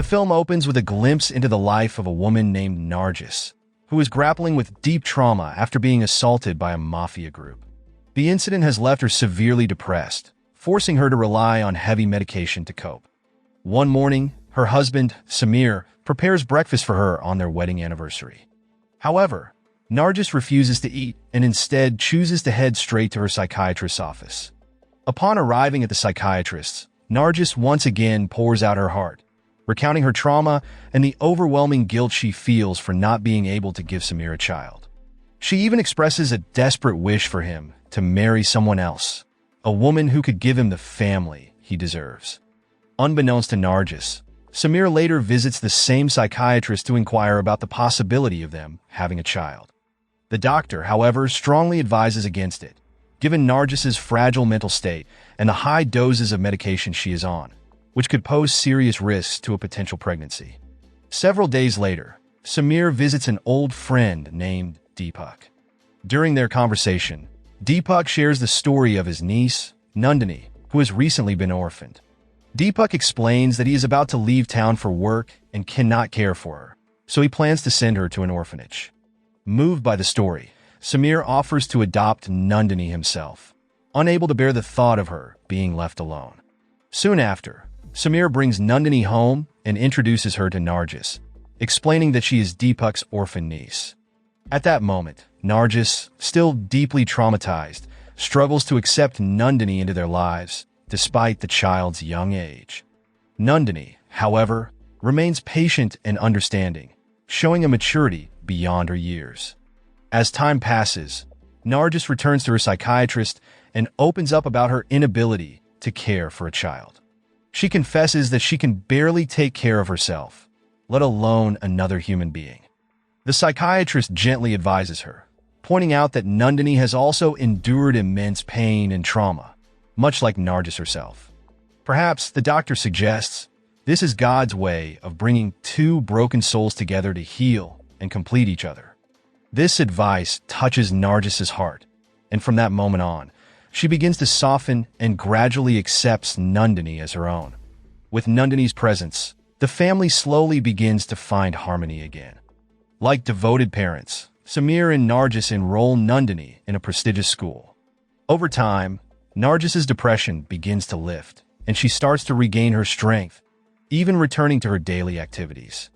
The film opens with a glimpse into the life of a woman named Nargis, who is grappling with deep trauma after being assaulted by a mafia group. The incident has left her severely depressed, forcing her to rely on heavy medication to cope. One morning, her husband, Samir, prepares breakfast for her on their wedding anniversary. However, Nargis refuses to eat and instead chooses to head straight to her psychiatrist's office. Upon arriving at the psychiatrist's, Nargis once again pours out her heart, recounting her trauma and the overwhelming guilt she feels for not being able to give Samir a child. She even expresses a desperate wish for him to marry someone else, a woman who could give him the family he deserves. Unbeknownst to Nargis, Samir later visits the same psychiatrist to inquire about the possibility of them having a child. The doctor, however, strongly advises against it, given Nargis's fragile mental state and the high doses of medication she is on, which could pose serious risks to a potential pregnancy. Several days later, Samir visits an old friend named Deepak. During their conversation, Deepak shares the story of his niece, Nandini, who has recently been orphaned. Deepak explains that he is about to leave town for work and cannot care for her, so he plans to send her to an orphanage. Moved by the story, Samir offers to adopt Nandini himself, unable to bear the thought of her being left alone. Soon after, Samir brings Nandini home and introduces her to Nargis, explaining that she is Deepak's orphan niece. At that moment, Nargis, still deeply traumatized, struggles to accept Nandini into their lives, despite the child's young age. Nandini, however, remains patient and understanding, showing a maturity beyond her years. As time passes, Nargis returns to her psychiatrist and opens up about her inability to care for a child. She confesses that she can barely take care of herself, let alone another human being. The psychiatrist gently advises her, pointing out that Nandini has also endured immense pain and trauma, much like Nargis herself. Perhaps, the doctor suggests, this is God's way of bringing two broken souls together to heal and complete each other. This advice touches Nargis's heart, and from that moment on, she begins to soften and gradually accepts Nandini as her own. With Nandini's presence, the family slowly begins to find harmony again. Like devoted parents, Samir and Nargis enroll Nandini in a prestigious school. Over time, Nargis's depression begins to lift, and she starts to regain her strength, even returning to her daily activities.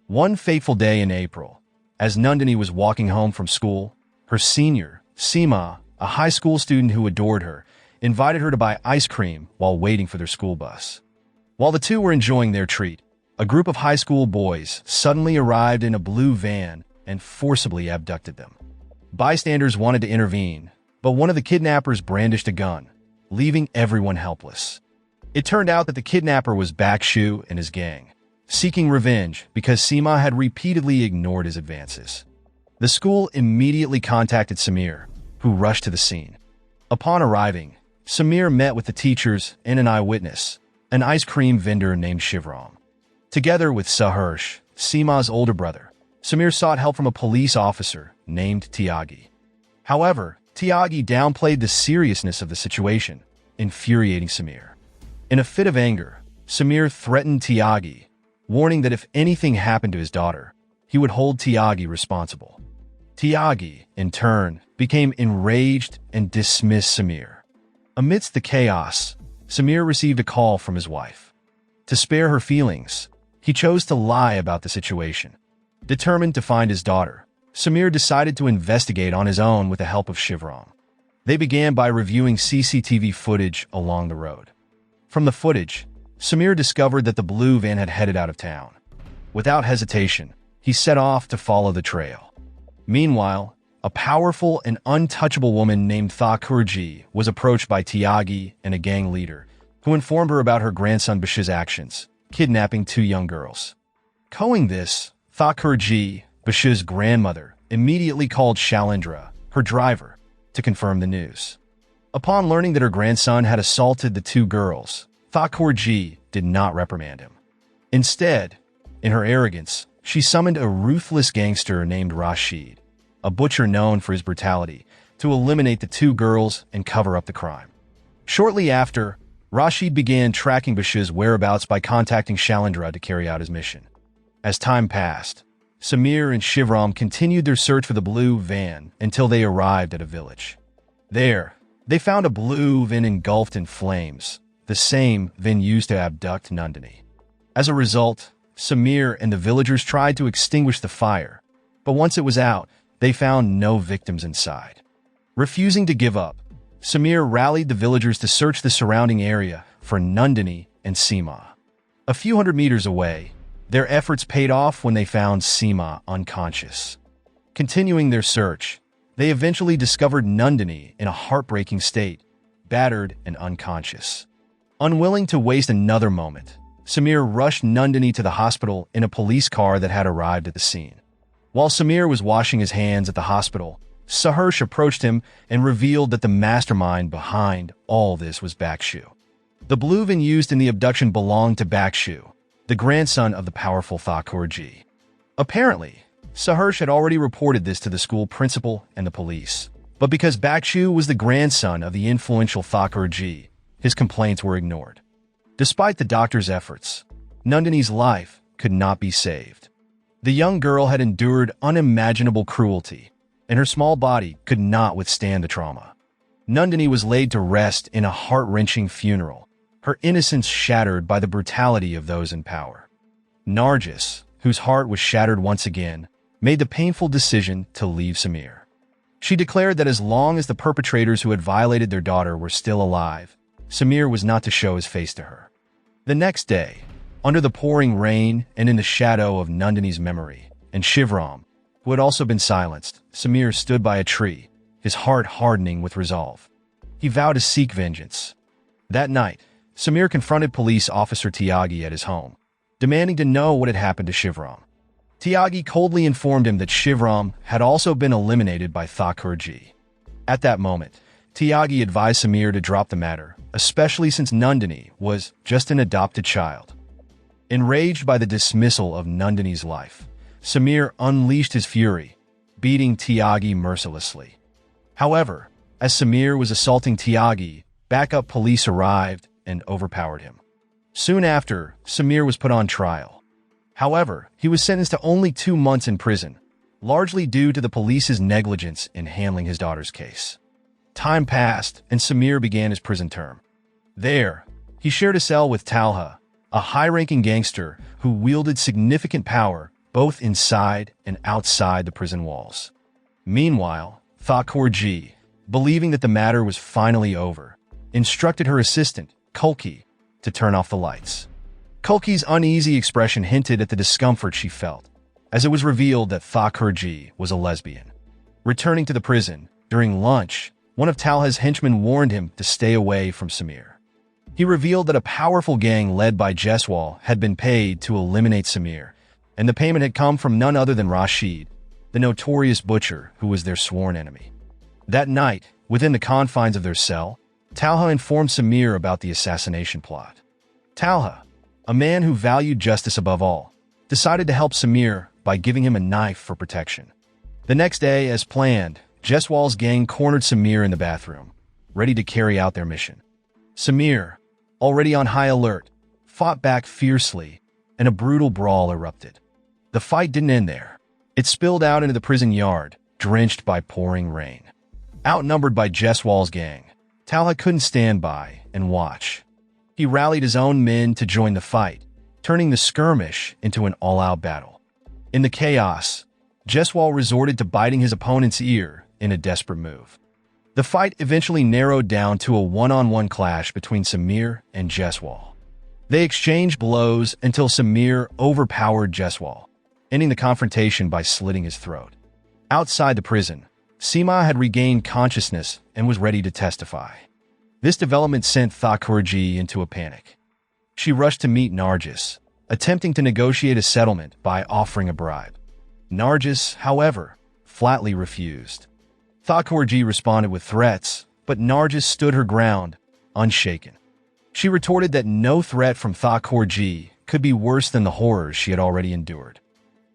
One fateful day in April, as Nandini was walking home from school, her senior, Seema, a high school student who adored her, invited her to buy ice cream while waiting for their school bus. While the two were enjoying their treat, a group of high school boys suddenly arrived in a blue van and forcibly abducted them. Bystanders wanted to intervene, but one of the kidnappers brandished a gun, leaving everyone helpless. It turned out that the kidnapper was Bakshu and his gang, seeking revenge because Seema had repeatedly ignored his advances. The school immediately contacted Samir, who rushed to the scene. Upon arriving, Samir met with the teachers and an eyewitness, an ice cream vendor named Shivram. Together with Saharsh, Seema's older brother, Samir sought help from a police officer named Tyagi. However, Tyagi downplayed the seriousness of the situation, infuriating Samir. In a fit of anger, Samir threatened Tyagi, warning that if anything happened to his daughter, he would hold Tyagi responsible. Tyagi, in turn, became enraged and dismissed Samir. Amidst the chaos, Samir received a call from his wife. To spare her feelings, he chose to lie about the situation. Determined to find his daughter, Samir decided to investigate on his own with the help of Shivram. They began by reviewing CCTV footage along the road. From the footage, Samir discovered that the blue van had headed out of town. Without hesitation, he set off to follow the trail. Meanwhile, a powerful and untouchable woman named Thakurji was approached by Tyagi and a gang leader, who informed her about her grandson Bash's actions, kidnapping two young girls. Knowing this, Thakurji, Bash's grandmother, immediately called Shalindra, her driver, to confirm the news. Upon learning that her grandson had assaulted the two girls, Thakurji did not reprimand him. Instead, in her arrogance, she summoned a ruthless gangster named Rashid, a butcher known for his brutality, to eliminate the two girls and cover up the crime. Shortly after, Rashid began tracking Bashir's whereabouts by contacting Shailendra to carry out his mission. As time passed, Samir and Shivram continued their search for the blue van until they arrived at a village. There, they found a blue van engulfed in flames, the same van used to abduct Nandini. As a result, Samir and the villagers tried to extinguish the fire, but once it was out, they found no victims inside. Refusing to give up, Samir rallied the villagers to search the surrounding area for Nandini and Seema. A few hundred meters away, their efforts paid off when they found Seema unconscious. Continuing their search, they eventually discovered Nandini in a heartbreaking state, battered and unconscious. Unwilling to waste another moment, Samir rushed Nandini to the hospital in a police car that had arrived at the scene. While Samir was washing his hands at the hospital, Saharsh approached him and revealed that the mastermind behind all this was Bakshu. The blue van used in the abduction belonged to Bakshu, the grandson of the powerful Thakurji. Apparently, Saharsh had already reported this to the school principal and the police, but because Bakshu was the grandson of the influential Thakurji, his complaints were ignored. Despite the doctor's efforts, Nandini's life could not be saved. The young girl had endured unimaginable cruelty, and her small body could not withstand the trauma. Nandini was laid to rest in a heart-wrenching funeral, her innocence shattered by the brutality of those in power. Nargis, whose heart was shattered once again, made the painful decision to leave Samir. She declared that as long as the perpetrators who had violated their daughter were still alive, Samir was not to show his face to her. The next day, under the pouring rain and in the shadow of Nandini's memory, and Shivram, who had also been silenced, Samir stood by a tree, his heart hardening with resolve. He vowed to seek vengeance. That night, Samir confronted police officer Tyagi at his home, demanding to know what had happened to Shivram. Tyagi coldly informed him that Shivram had also been eliminated by Thakurji. At that moment, Tyagi advised Samir to drop the matter, especially since Nandini was just an adopted child. Enraged by the dismissal of Nandini's life, Samir unleashed his fury, beating Tyagi mercilessly. However, as Samir was assaulting Tyagi, backup police arrived and overpowered him. Soon after, Samir was put on trial. However, he was sentenced to only 2 months in prison, largely due to the police's negligence in handling his daughter's case. Time passed, and Samir began his prison term. There, he shared a cell with Talha, a high-ranking gangster who wielded significant power both inside and outside the prison walls. Meanwhile, Thakurji, believing that the matter was finally over, instructed her assistant, Kulki, to turn off the lights. Kulki's uneasy expression hinted at the discomfort she felt, as it was revealed that Thakurji was a lesbian. Returning to the prison, during lunch, one of Talha's henchmen warned him to stay away from Samir. He revealed that a powerful gang led by Jeswal had been paid to eliminate Samir, and the payment had come from none other than Rashid, the notorious butcher who was their sworn enemy. That night, within the confines of their cell, Talha informed Samir about the assassination plot. Talha, a man who valued justice above all, decided to help Samir by giving him a knife for protection. The next day, as planned, Jeswal's gang cornered Samir in the bathroom, ready to carry out their mission. Samir, already on high alert, fought back fiercely, and a brutal brawl erupted. The fight didn't end there. It spilled out into the prison yard, drenched by pouring rain. Outnumbered by Jeswal's gang, Talha couldn't stand by and watch. He rallied his own men to join the fight, turning the skirmish into an all-out battle. In the chaos, Jeswal resorted to biting his opponent's ear in a desperate move. The fight eventually narrowed down to a one-on-one clash between Samir and Jeswal. They exchanged blows until Samir overpowered Jeswal, ending the confrontation by slitting his throat. Outside the prison, Seema had regained consciousness and was ready to testify. This development sent Thakurji into a panic. She rushed to meet Nargis, attempting to negotiate a settlement by offering a bribe. Nargis, however, flatly refused. Thakurji responded with threats, but Nargis stood her ground, unshaken. She retorted that no threat from Thakurji could be worse than the horrors she had already endured.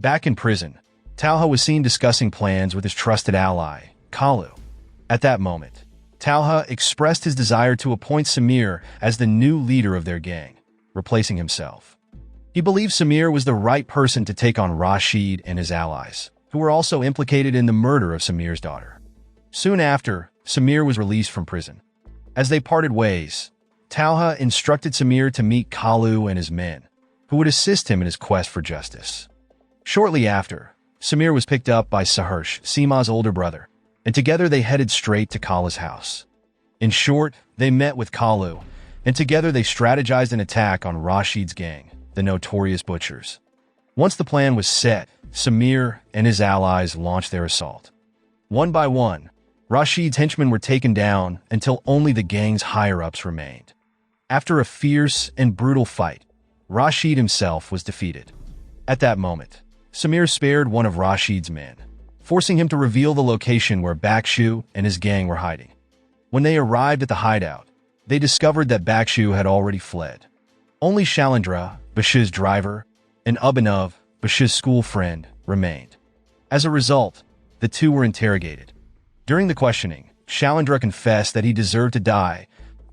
Back in prison, Talha was seen discussing plans with his trusted ally, Kalu. At that moment, Talha expressed his desire to appoint Samir as the new leader of their gang, replacing himself. He believed Samir was the right person to take on Rashid and his allies, who were also implicated in the murder of Samir's daughter. Soon after, Samir was released from prison. As they parted ways, Talha instructed Samir to meet Kalu and his men, who would assist him in his quest for justice. Shortly after, Samir was picked up by Saharsh, Seema's older brother, and together they headed straight to Kalu's house. In short, they met with Kalu, and together they strategized an attack on Rashid's gang, the Notorious Butchers. Once the plan was set, Samir and his allies launched their assault. One by one, Rashid's henchmen were taken down until only the gang's higher-ups remained. After a fierce and brutal fight, Rashid himself was defeated. At that moment, Samir spared one of Rashid's men, forcing him to reveal the location where Bakshu and his gang were hiding. When they arrived at the hideout, they discovered that Bakshu had already fled. Only Shailendra, Bashir's driver, and Abhinav, Bashir's school friend, remained. As a result, the two were interrogated. During the questioning, Shailendra confessed that he deserved to die,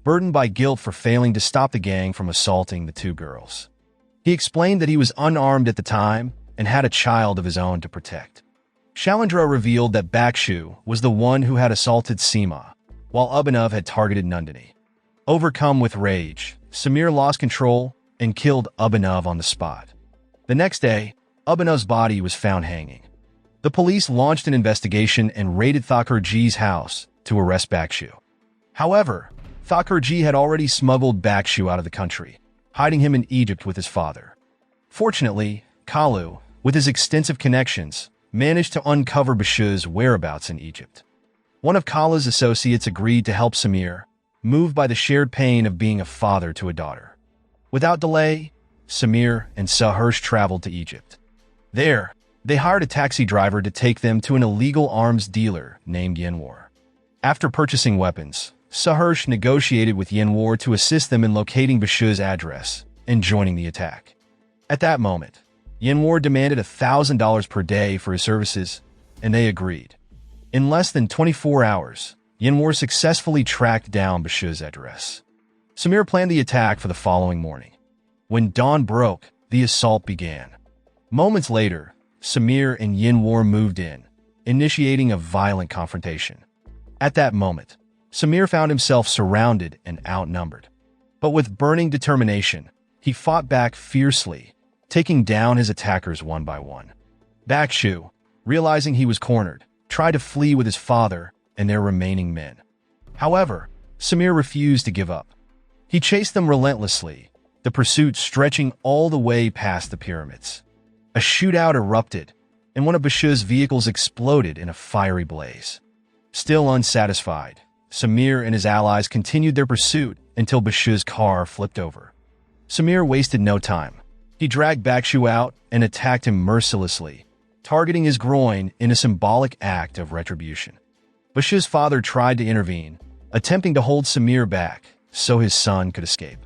burdened by guilt for failing to stop the gang from assaulting the two girls. He explained that he was unarmed at the time and had a child of his own to protect. Shailendra revealed that Bakshu was the one who had assaulted Seema, while Abhinav had targeted Nandini. Overcome with rage, Samir lost control and killed Abhinav on the spot. The next day, Abhinav's body was found hanging. The police launched an investigation and raided Thakurji's house to arrest Bakshu. However, Thakurji had already smuggled Bakshu out of the country, hiding him in Egypt with his father. Fortunately, Kalu, with his extensive connections, managed to uncover Bashir's whereabouts in Egypt. One of Kalu's associates agreed to help Samir, moved by the shared pain of being a father to a daughter. Without delay, Samir and Saharsh traveled to Egypt. There, they hired a taxi driver to take them to an illegal arms dealer named Yenwar. After purchasing weapons, Saharsh negotiated with Yenwar to assist them in locating Bashir's address and joining the attack. At that moment, Yenwar demanded $1,000 per day for his services, and they agreed. In less than 24 hours, Yenwar successfully tracked down Bashir's address. Samir planned the attack for the following morning. When dawn broke, the assault began. Moments later, Samir and Yenwar moved in, initiating a violent confrontation. At that moment, Samir found himself surrounded and outnumbered. But with burning determination, he fought back fiercely, taking down his attackers one by one. Bakshu, realizing he was cornered, tried to flee with his father and their remaining men. However, Samir refused to give up. He chased them relentlessly, the pursuit stretching all the way past the pyramids. A shootout erupted, and one of Bashir's vehicles exploded in a fiery blaze. Still unsatisfied, Samir and his allies continued their pursuit until Bashir's car flipped over. Samir wasted no time. He dragged Bakshu out and attacked him mercilessly, targeting his groin in a symbolic act of retribution. Bashir's father tried to intervene, attempting to hold Samir back so his son could escape.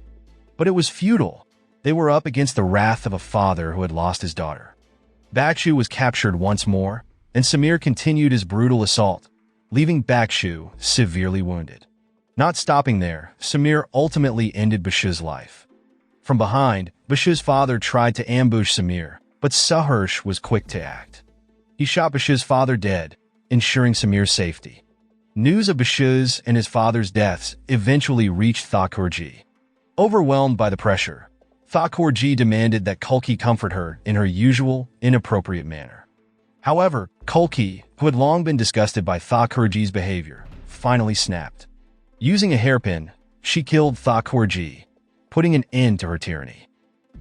But it was futile. They were up against the wrath of a father who had lost his daughter. Bakshu was captured once more, and Samir continued his brutal assault, leaving Bakshu severely wounded. Not stopping there, Samir ultimately ended Bashir's life. From behind, Bashir's father tried to ambush Samir, but Saharsh was quick to act. He shot Bashir's father dead, ensuring Samir's safety. News of Bashir's and his father's deaths eventually reached Thakurji. Overwhelmed by the pressure, Thakurji demanded that Kulki comfort her in her usual, inappropriate manner. However, Kulki, who had long been disgusted by Thakurji's behavior, finally snapped. Using a hairpin, she killed Thakurji, putting an end to her tyranny.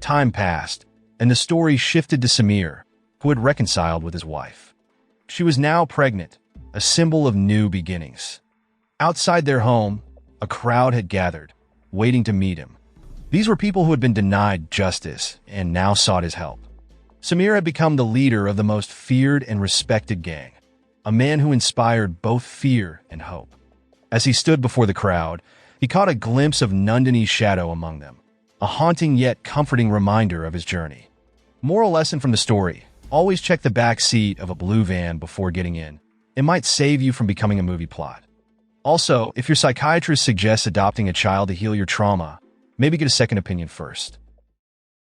Time passed, and the story shifted to Samir, who had reconciled with his wife. She was now pregnant, a symbol of new beginnings. Outside their home, a crowd had gathered, waiting to meet him. These were people who had been denied justice and now sought his help. Samir had become the leader of the most feared and respected gang, a man who inspired both fear and hope. As he stood before the crowd, he caught a glimpse of Nandini's shadow among them, a haunting yet comforting reminder of his journey. Moral lesson from the story: always check the back seat of a blue van before getting in. It might save you from becoming a movie plot. Also, if your psychiatrist suggests adopting a child to heal your trauma, maybe get a second opinion first.